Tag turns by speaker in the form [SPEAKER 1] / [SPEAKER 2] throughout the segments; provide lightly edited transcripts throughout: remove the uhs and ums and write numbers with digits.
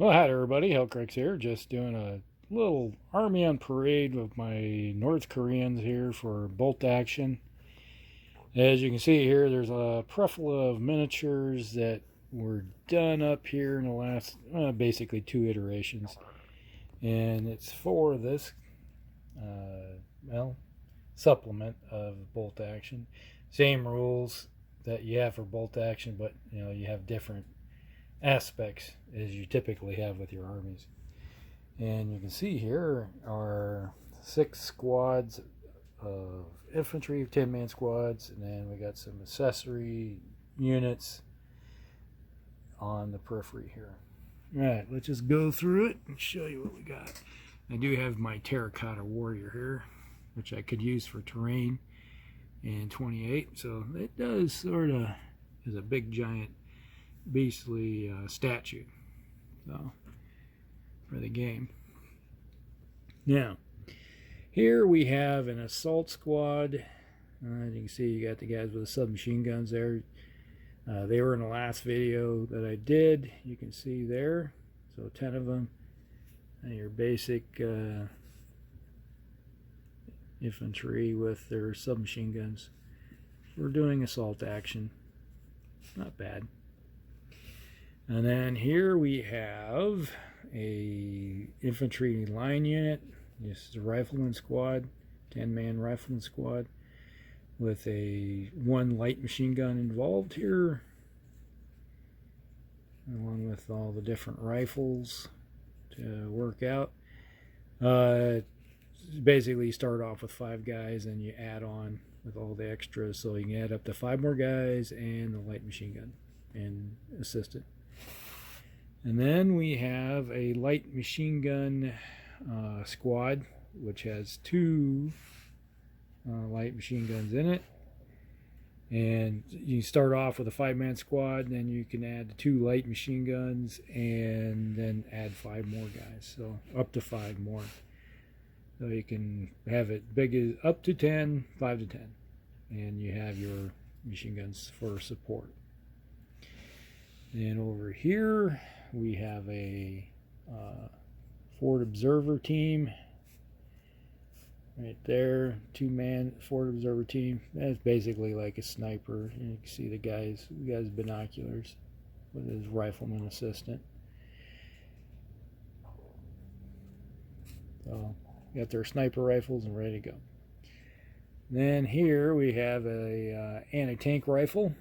[SPEAKER 1] Well, hi everybody, Hellcrix here, just doing a little army on parade with my North Koreans here for bolt action. As you can see here, there's a couple of miniatures that were done up here in the last, basically 2 iterations. And it's for this, well, supplement of bolt action. Same rules that you have for bolt action, but you have different aspects as you typically have with your armies. And you can see here are 6 squads of infantry, 10-man squads, and then we got some accessory units on the periphery here. All right, let's just go through it and show you what we got. I do have my terracotta warrior here, which I could use for terrain in 28. So it does sort of is a big giant beastly statue, so for the game. Now here we have an assault squad. As you can see, you got the guys with the submachine guns there. They were in the last video that I did. You can see there, so 10 of them, and your basic infantry with their submachine guns. We're doing assault action, not bad. And then here we have a infantry line unit. This is a rifleman squad, 10-man rifleman squad, with a 1 light machine gun involved here, along with all the different rifles to work out. Basically, you start off with 5 guys and you add on with all the extras, so you can add up to 5 more guys and the light machine gun and assistant. And then we have a light machine gun squad, which has 2 light machine guns in it. And you start off with a 5-man squad, and then you can add 2 light machine guns and then add 5 more guys, so up to 5 more. So you can have it big as up to 10, 5 to 10, and you have your machine guns for support. And over here we have a Fort Observer team right there, 2-man Fort Observer team. That's basically like a sniper. You can see the guy's binoculars with his rifleman assistant. So got their sniper rifles and ready to go. Then here we have a anti-tank rifle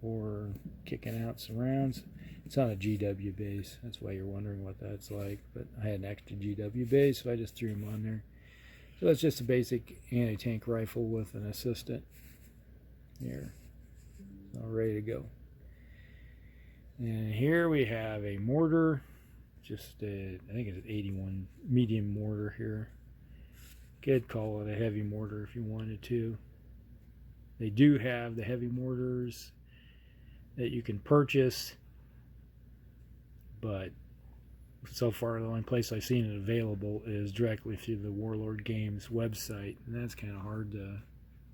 [SPEAKER 1] for kicking out some rounds. It's on a GW base. That's why you're wondering what that's like. But I had an extra GW base, so I just threw them on there. So it's just a basic anti-tank rifle with an assistant here. So ready to go. And here we have a mortar. Just I think it's an 81 medium mortar here. Could call it a heavy mortar if you wanted to. They do have the heavy mortars that you can purchase, but so far the only place I've seen it available is directly through the Warlord Games website, and that's kind of hard to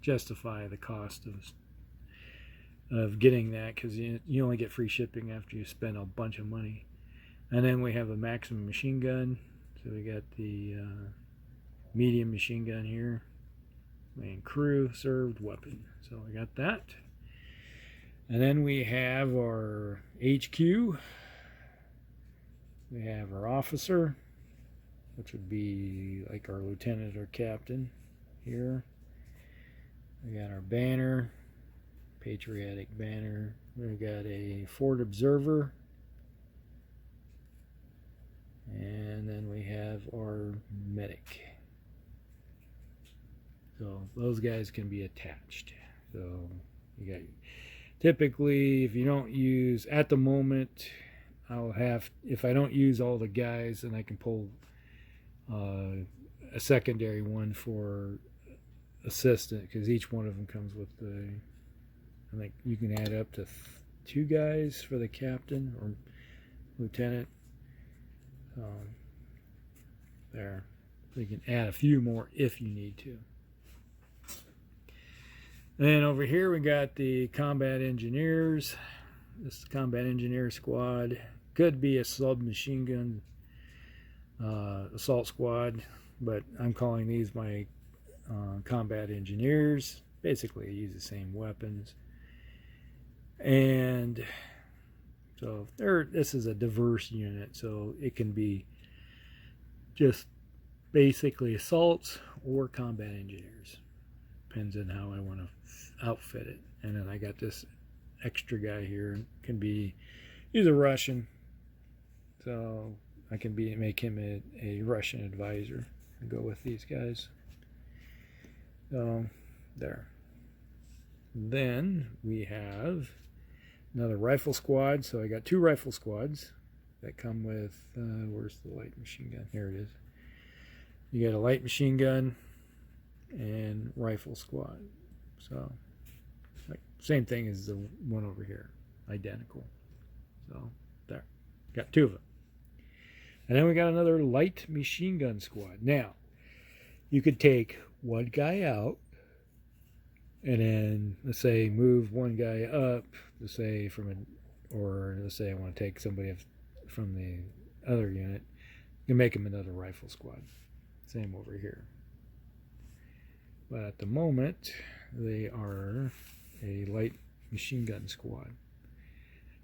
[SPEAKER 1] justify the cost of getting that, because you only get free shipping after you spend a bunch of money. And then we have a maximum machine gun, so we got the medium machine gun here, and crew served weapon, so we got that. And then we have our HQ. We have our officer, which would be like our lieutenant or captain here. We got our banner, patriotic banner. We got a Fort Observer. And then we have our medic. So those guys can be attached. So you got, typically, if you don't use, at the moment, I'll have, if I don't use all the guys, then I can pull a secondary one for assistant, because each one of them comes with the, I think you can add up to 2 guys for the captain or lieutenant. There, so you can add a few more if you need to. And then over here we got the combat engineers. This combat engineer squad could be a submachine gun assault squad, but I'm calling these my combat engineers. Basically, I use the same weapons, and so this is a diverse unit, so it can be just basically assaults or combat engineers. Depends on how I want to outfit it. And then I got this extra guy here. He's a Russian, so I can make him a Russian advisor and go with these guys. So there. Then we have another rifle squad. So I got 2 rifle squads that come with where's the light machine gun? Here it is. You got a light machine gun and rifle squad. So same thing as the one over here, identical. So there, got 2 of them. And then we got another light machine gun squad. Now, you could take one guy out and then, let's say, move one guy up, let's say let's say I want to take somebody from the other unit, you can make them another rifle squad. Same over here. But at the moment, they are a light machine gun squad.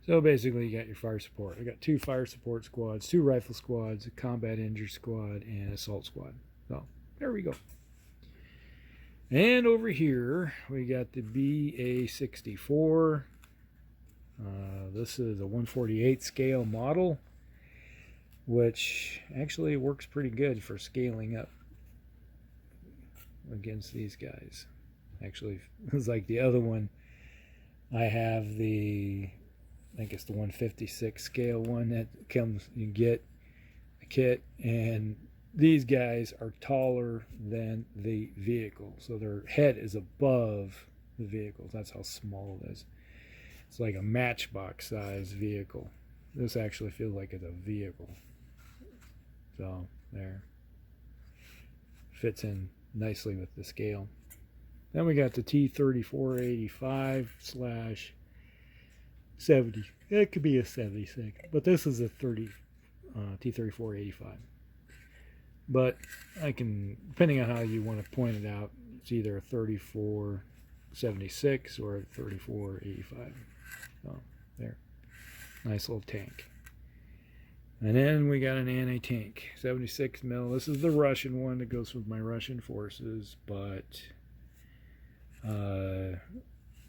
[SPEAKER 1] So basically, you got your fire support. I got 2 fire support squads, 2 rifle squads, a combat injury squad, and assault squad. So there we go. And over here, we got the BA-64. This is a 1/48 scale model, which actually works pretty good for scaling up against these guys. Actually, it's like the other one. I have I think it's the 156 scale one that comes, you get a kit, and these guys are taller than the vehicle, so their head is above the vehicle. That's how small it is. It's like a matchbox size vehicle. This actually feels like it's a vehicle. So there, fits in nicely with the scale. Then we got the T-3485/70. It could be a 76, but this is a T-3485. But I can, depending on how you want to point it out, it's either a 3476 or a 3485. So there, nice little tank. And then we got an anti-tank, 76 mil. This is the Russian one that goes with my Russian forces, but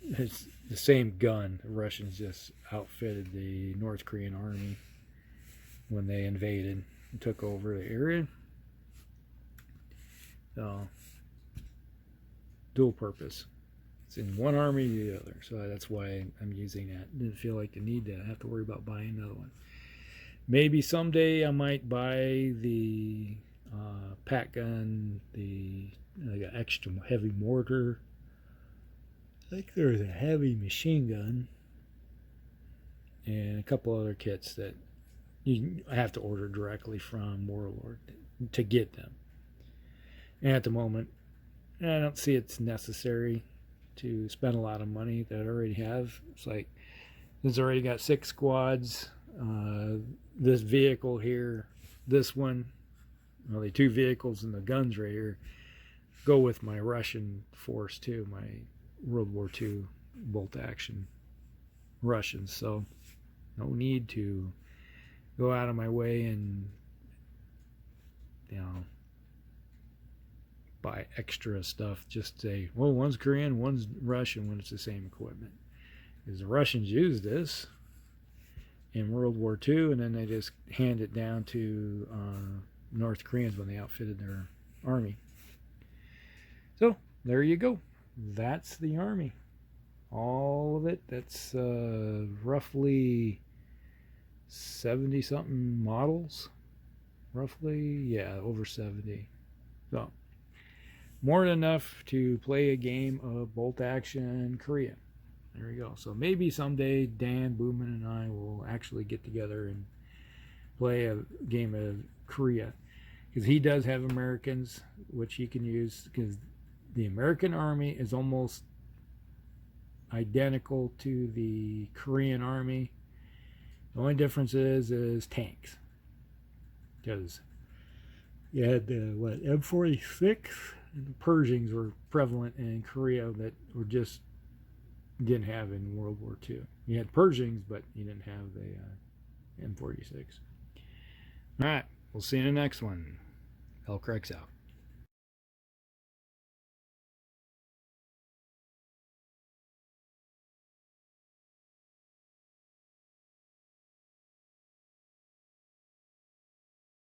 [SPEAKER 1] it's the same gun. The Russians just outfitted the North Korean army when they invaded and took over the area. So, dual purpose. It's in one army or the other. So that's why I'm using that. Didn't feel like the need to have to worry about buying another one. Maybe someday I might buy the pack gun, the extra heavy mortar. I think there's a heavy machine gun and a couple other kits that I have to order directly from Warlord to get them. And at the moment, I don't see it's necessary to spend a lot of money that I already have. It's like, it's already got 6 squads. This vehicle here, this one, well, the 2 vehicles and the guns right here go with my Russian force too, my World War II bolt action Russians. So no need to go out of my way and, buy extra stuff. Just say, well, one's Korean, one's Russian, when it's the same equipment. Because the Russians used this in World War II, and then they just hand it down to North Koreans when they outfitted their army. So there you go. That's the army. All of it. That's roughly 70 something models. Roughly, yeah, over 70. So more than enough to play a game of bolt action Korea. There we go. So maybe someday Dan Booman and I will actually get together and play a game of Korea, because he does have Americans which he can use, because the American army is almost identical to the Korean Army. The only difference is tanks. Because you had the M46 and the Pershings were prevalent in Korea that were just didn't have in World War II. You had Pershings, but you didn't have the M46. All right, we'll see you in the next one. Hellcrex out.